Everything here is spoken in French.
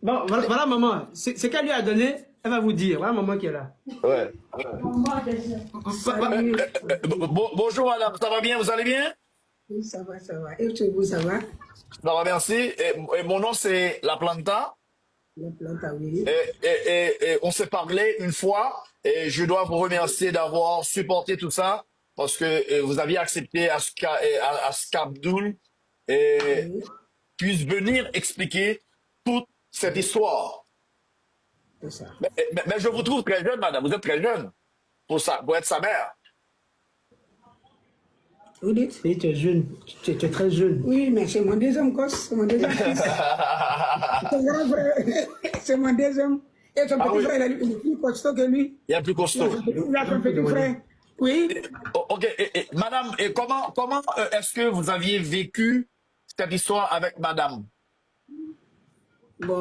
Bon, voilà maman. Ce qu'elle lui a donné, elle va vous dire. Voilà maman qui est là. Ouais. Salut. Bonjour madame, ça va bien, vous allez bien? Oui, ça va, ça va. Et chez vous, ça va? Ça va, merci. Et mon nom c'est La Planta. La plante, oui. Et on s'est parlé une fois et je dois vous remercier d'avoir supporté tout ça parce que vous aviez accepté à ce qu'Abdoul Oui, puisse venir expliquer toute cette histoire. c'est ça. Mais je vous trouve très jeune, madame. Vous êtes très jeune pour être sa mère. Vous dites? Oui, tu es jeune. Tu es très jeune. Oui, mais c'est mon deuxième gosse, c'est mon deuxième fils. Son grand frère, c'est mon deuxième. Et son Ah petit oui, frère, il est plus costaud que lui. il est plus Il a costaud. son petit frère. Oui. Ok, madame, et comment est-ce que vous aviez vécu cette histoire avec madame?